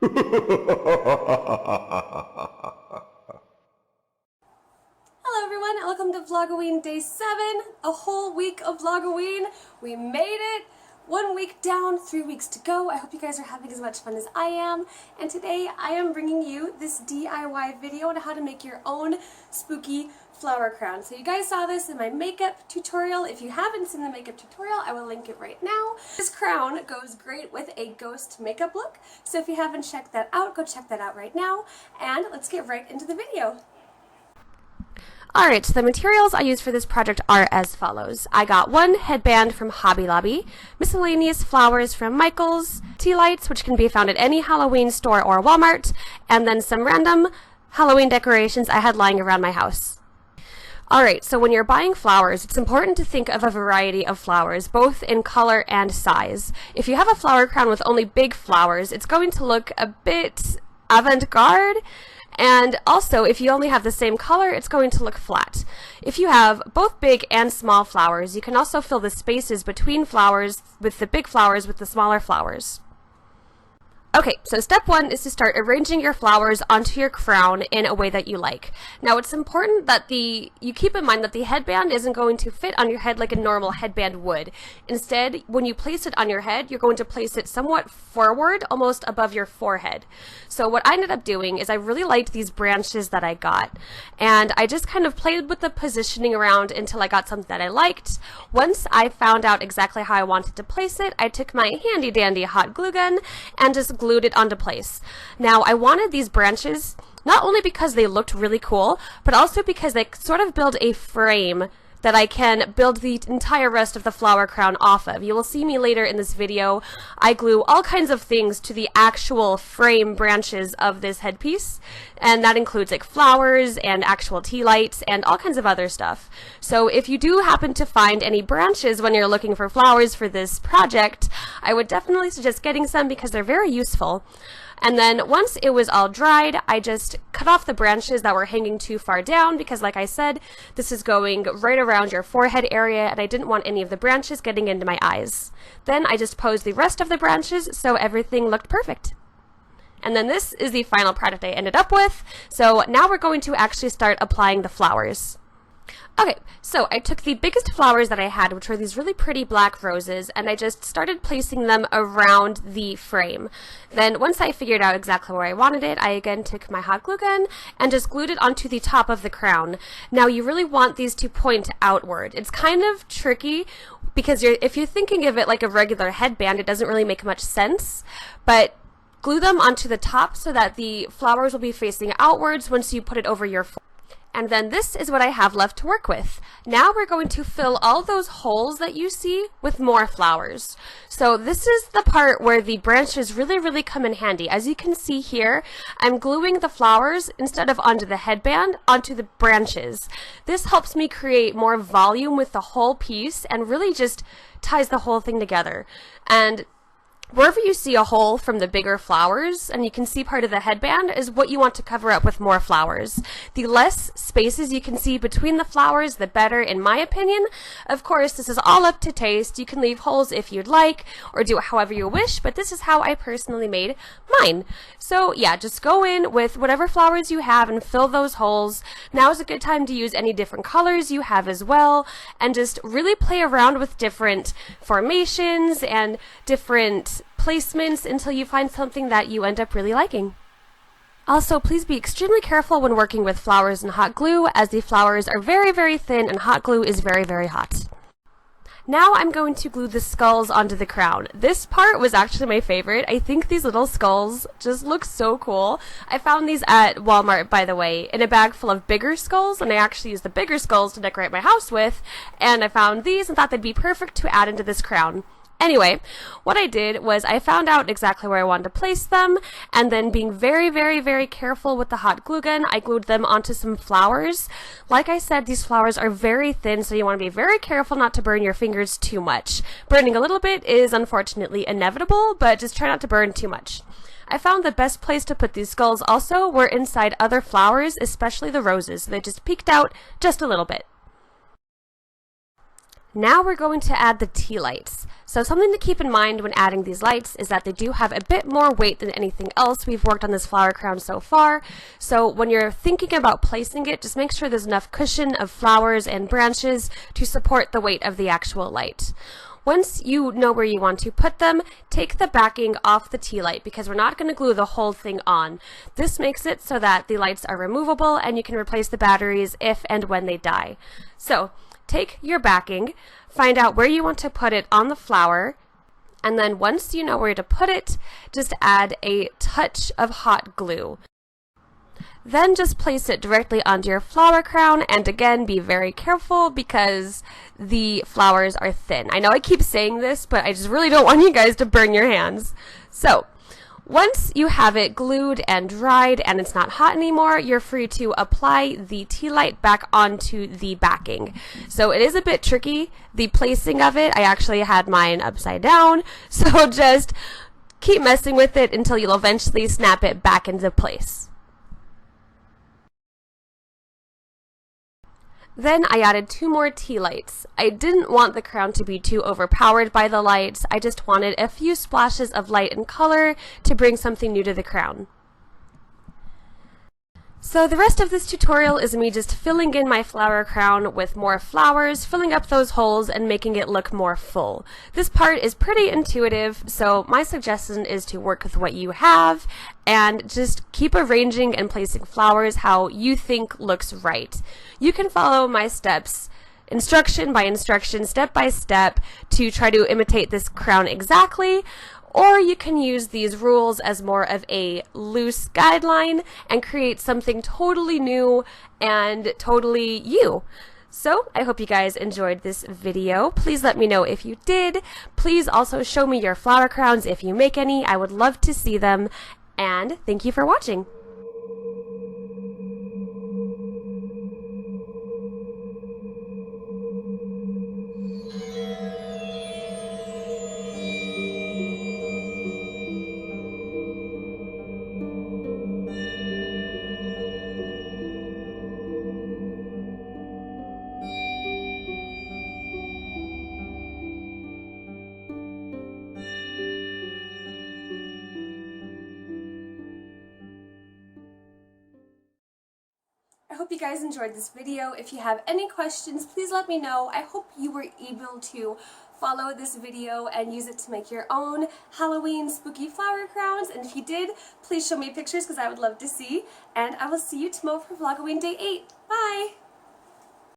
Hello everyone, welcome to Vlogoween Day 7, a whole week of Vlogoween. We made it! 1 week down, 3 weeks to go. I hope you guys are having as much fun as I am. And today I am bringing you this DIY video on how to make your own spooky flower crown. So you guys saw this in my makeup tutorial. If you haven't seen the makeup tutorial, I will link it right now. This crown goes great with a ghost makeup look. So if you haven't checked that out, go check that out right now. And let's get right into the video. Alright, so the materials I used for this project are as follows. I got one headband from Hobby Lobby, miscellaneous flowers from Michael's, tea lights, which can be found at any Halloween store or Walmart, and then some random Halloween decorations I had lying around my house. Alright, so when you're buying flowers, it's important to think of a variety of flowers, both in color and size. If you have a flower crown with only big flowers, it's going to look a bit avant-garde. And also, if you only have the same color, it's going to look flat. If you have both big and small flowers, you can also fill the spaces between flowers with the big flowers with the smaller flowers. Okay, so step one is to start arranging your flowers onto your crown in a way that you like. Now it's important that you keep in mind that the headband isn't going to fit on your head like a normal headband would. Instead, when you place it on your head, you're going to place it somewhat forward, almost above your forehead. So what I ended up doing is I really liked these branches that I got, and I just kind of played with the positioning around until I got something that I liked. Once I found out exactly how I wanted to place it, I took my handy dandy hot glue gun and just glued it onto place. Now I wanted these branches not only because they looked really cool, but also because they sort of build a frame that I can build the entire rest of the flower crown off of. You will see me later in this video. I glue all kinds of things to the actual frame branches of this headpiece, and that includes like flowers and actual tea lights and all kinds of other stuff. So if you do happen to find any branches when you're looking for flowers for this project, I would definitely suggest getting some because they're very useful. And then once it was all dried, I just cut off the branches that were hanging too far down because, like I said, this is going right around your forehead area and I didn't want any of the branches getting into my eyes. Then I just posed the rest of the branches so everything looked perfect. And then this is the final product I ended up with. So now we're going to actually start applying the flowers. Okay, so I took the biggest flowers that I had, which were these really pretty black roses, and I just started placing them around the frame. Then once I figured out exactly where I wanted it, I again took my hot glue gun and just glued it onto the top of the crown. Now you really want these to point outward. It's kind of tricky because if you're thinking of it like a regular headband, it doesn't really make much sense, but glue them onto the top so that the flowers will be facing outwards once you put it over your forehead. And then this is what I have left to work with. Now we're going to fill all those holes that you see with more flowers. So this is the part where the branches really come in handy. As you can see here, I'm gluing the flowers instead of onto the headband, onto the branches. This helps me create more volume with the whole piece and really just ties the whole thing together. And wherever you see a hole from the bigger flowers, and you can see part of the headband, is what you want to cover up with more flowers. The less spaces you can see between the flowers, the better, in my opinion. Of course, this is all up to taste. You can leave holes if you'd like, or do it however you wish, but this is how I personally made mine. So yeah, just go in with whatever flowers you have and fill those holes. Now is a good time to use any different colors you have as well, and just really play around with different formations and different placements until you find something that you end up really liking. Also, please be extremely careful when working with flowers and hot glue, as the flowers are very thin and hot glue is very hot. Now I'm going to glue the skulls onto the crown. This part was actually my favorite. I think these little skulls just look so cool. I found these at Walmart, by the way, in a bag full of bigger skulls, and I actually used the bigger skulls to decorate my house with, and I found these and thought they'd be perfect to add into this crown. Anyway, what I did was I found out exactly where I wanted to place them, and then being very careful with the hot glue gun, I glued them onto some flowers. Like I said, these flowers are very thin, so you want to be very careful not to burn your fingers too much. Burning a little bit is unfortunately inevitable, but just try not to burn too much. I found the best place to put these skulls also were inside other flowers, especially the roses. They just peeked out just a little bit. Now we're going to add the tea lights. So something to keep in mind when adding these lights is that they do have a bit more weight than anything else we've worked on this flower crown so far. So when you're thinking about placing it, just make sure there's enough cushion of flowers and branches to support the weight of the actual light. Once you know where you want to put them, take the backing off the tea light because we're not going to glue the whole thing on. This makes it so that the lights are removable and you can replace the batteries if and when they die. So take your backing, find out where you want to put it on the flower, and then once you know where to put it, just add a touch of hot glue. Then just place it directly onto your flower crown, and again, be very careful because the flowers are thin. I know I keep saying this, but I just really don't want you guys to burn your hands. So, once you have it glued and dried and it's not hot anymore, you're free to apply the tea light back onto the backing. So it is a bit tricky, the placing of it. I actually had mine upside down, so just keep messing with it until you'll eventually snap it back into place. Then I added 2 more tea lights. I didn't want the crown to be too overpowered by the lights. I just wanted a few splashes of light and color to bring something new to the crown. So the rest of this tutorial is me just filling in my flower crown with more flowers, filling up those holes, and making it look more full. This part is pretty intuitive, so my suggestion is to work with what you have and just keep arranging and placing flowers how you think looks right. You can follow my steps instruction by instruction, step by step, to try to imitate this crown exactly, or you can use these rules as more of a loose guideline and create something totally new and totally you. So I hope you guys enjoyed this video. Please let me know if you did. Please also show me your flower crowns if you make any. I would love to see them. And thank you for watching. I hope you guys enjoyed this video. If you have any questions, please let me know. I hope you were able to follow this video and use it to make your own Halloween spooky flower crowns. And if you did, please show me pictures because I would love to see. And I will see you tomorrow for Vlogoween Day 8. Bye!